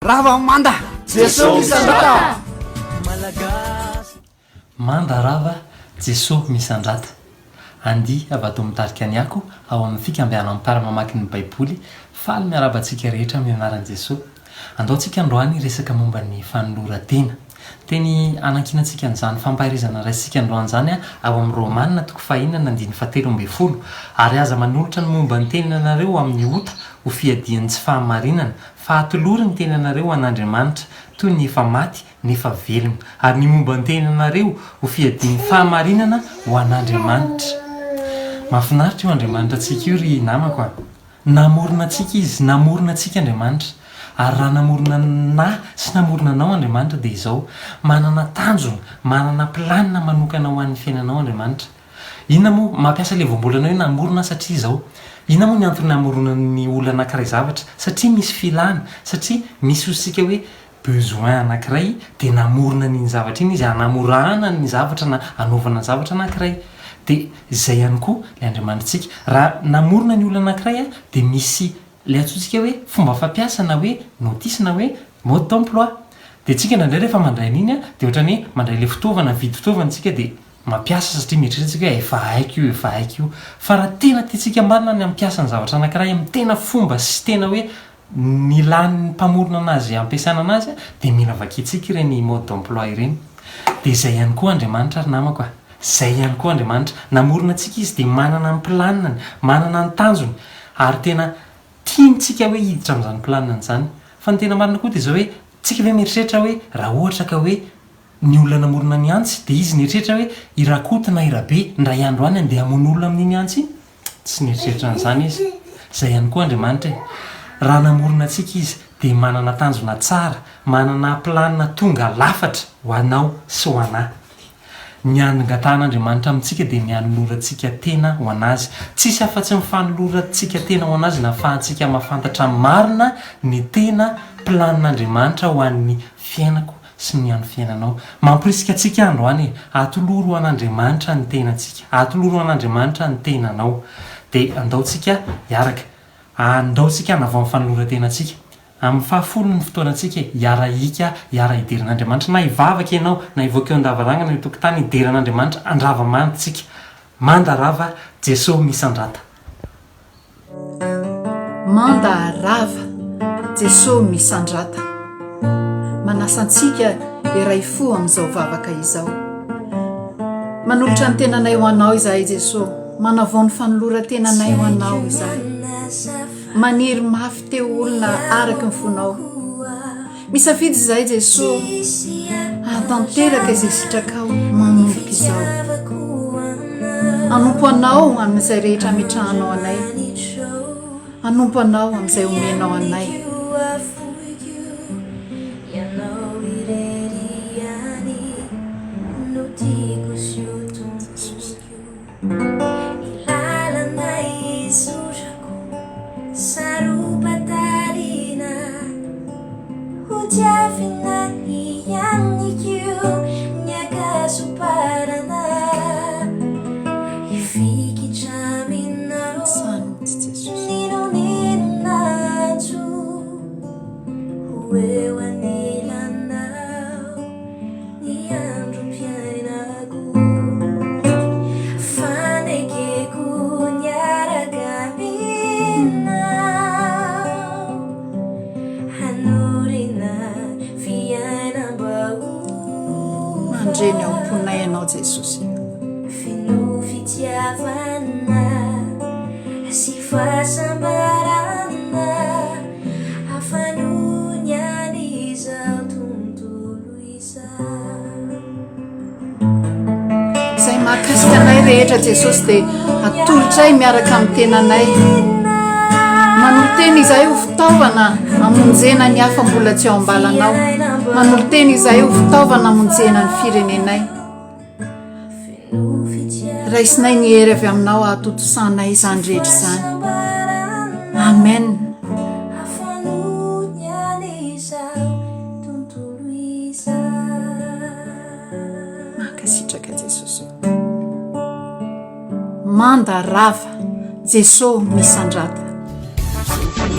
rava manda jesosy misandrata manda rava jesosy misandrata andy avy ato mitarika any ako ao amin'ny fikambiana ampara mamaky ny baiboly faly miarabantsika rehetra amin'ny anaran'i jesosy andaontsika androany resaka momba ny fanoloran-tena teny anankinantsika an'izany fampahirizana raisika androan'izany ao amin'ny romanina toko fahinana andiny fatelombefolo ary aza manolotra ny momba ny tenanareo amin'ny ota ho fiadiany tsy fahamarinana fa atolory ny tenanareo an'andriamanitra toy ny efa maty nefa velona ary ny momba ny tenanareo ho fiadiany fahamarinana ho an'andriamanitra. Mahafinaritra io Andriamanitra antsika io ry namako a. Namorona antsika izy, namorona antsika Andriamanitra. Ary raha namorona na sy namorona anao Andriamanitra dia izao manana tanjona, manana planina manokana ho an'ny fiainanao Andriamanitra. Inona moa mampiasa ilay voambolanao hoe namorona satria izao. Inona moa ny antony namorona ny olona anankiray zavatra? Satria misy filana, satria misy osika hoe besoin anankiray dia namorona ny zavatra iny izy, hanamorahana ny zavatra na hanaovana zavatra anankiray. Dia izay ihany koa ilay Andriamanitrantsika. Raha namorona ny olona anankiray dia misy ilay antsointsika hoe fomba fampiasa na hoe notice na hoe mode d'emploi. Dia tsika indraindray rehefa mandray an'iny dia ohatrany hoe mandray ilay fitaovana, vidy fitaovantsika dia mampiasa satria mieritreretsika hoe efa haiko io, efa haiko io. Fa raha tena tiantsika marina ny ampiasa ny zavatra anankiray amin'ny tena fomba sy tena hoe ny lan'ny mpamorona anazy ampiasana anazy dia mila vakiantsika ireny mode d'emploi ireny. Dia izay ihany koa Andriamanitra ary namako a. Izay ihany koa Andriamanitra namorona antsika izy dia manana ny planiny, manana ny tanjony ary tena tiantsika hoe hiditra amin'izany planiny izany. Fa ny tena marina koa dia izao hoe tsika ve mieritreritra hoe raha ohatra ka hoe ny olona namorona ny antsy dia izy nieritreritra hoe irakoto na irabe ndray andro any andeha hamono olona amin'iny antsy iny? Tsy nieritreritra an'izany izy. Izay ihany koa Andriamanitra raha namorona antsika izy dia manana tanjona tsara, manana planina tonga lafatra ho anao sy ho anahy. Ny angatahana amintsika dia ny hanolorantsika tena ho anazy. Tsisy afa-tsy ny fanolorantsika tena ho anazy na ahafahantsika mahafantatra marina ny tena planin'Andriamanitra ho an'ny fiainako sy ny an'ny fiainanao. Mamporisika antsika androany atoloro an'Andriamanitra ny tenantsika, atoloro an'Andriamanitra ny tenanao. Dia andaontsika hiaraka, andaontsika hanavao ny fanoloran-tenantsika. Amin'ny fahafolo ny fotoanantsika hiara hika, hiara hideran'Andriamanitra. Na hivavaka ianao, na hivoaka eo an-davarangana eo tokotany hideran'Andriamanitra, andrava manitsika. Manda rava Jesosy misandrata. Manda rava Jesosy misandrata. Manasa antsika iray fo amin'izao vavaka izao. Manolotra ny tenanay ho anao izahay Jesosy. Manavao ny fanoloran-tenanay ho anao izahay. Maniry mafy teo olona araka ny fonao. Misafidy izahay Jesosy atanteraka izay sitrakao manomboka izao. Anompo anao amin'izay rehetra ametrahanao anay. Anompo anao amin'izay omenao anay. Mandreny ao amponay anao Jesosy. Izay mahakasika anay rehetra Jesosy dia atolotray miaraka amin'ny tenanay. Manolo teny izahay ho fitaovana amonjena ny hafa mbola tsy ao ambalanao. Manolo teny izahay ho fitaovana amonjena ny firenenay. Raisinay ny hery avy aminao ahatotosanay izany rehetra izany. Amen. Mankasitraka Jesosy. Manda rava Jesosy misandrata.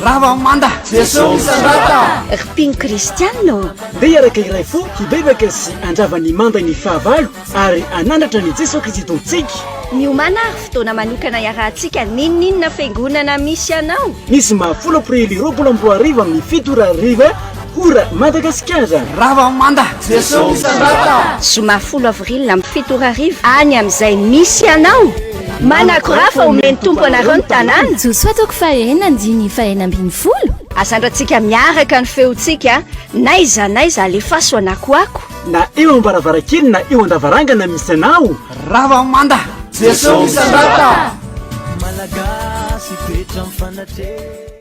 rava manda jesosy misandrata ripiny kristianina dia iaraka iray fo hibebaka sy andravany manda ny fahavalo ary anandratra ny jesosy kristy tontsika miomana ary fotoana manokana iarahantsika ninoninona fiangonana misy ianao misy mahafolo aprily 24 amin'ny 7 ora madagasikara rava manda jesosy misandrata zoma 10 avril amin'ny 7 any amin'izay misy ianao manakora fa omeny tompo anareo ny tanàna josoatoko fahenandiny fahenambiny folo azandratsika miaraka ny feontsika naiza le faso anakoako na eo ambaravarakely na eo andavarangana misy anao rava manda jesosy misandrata malagasy petra mifanatre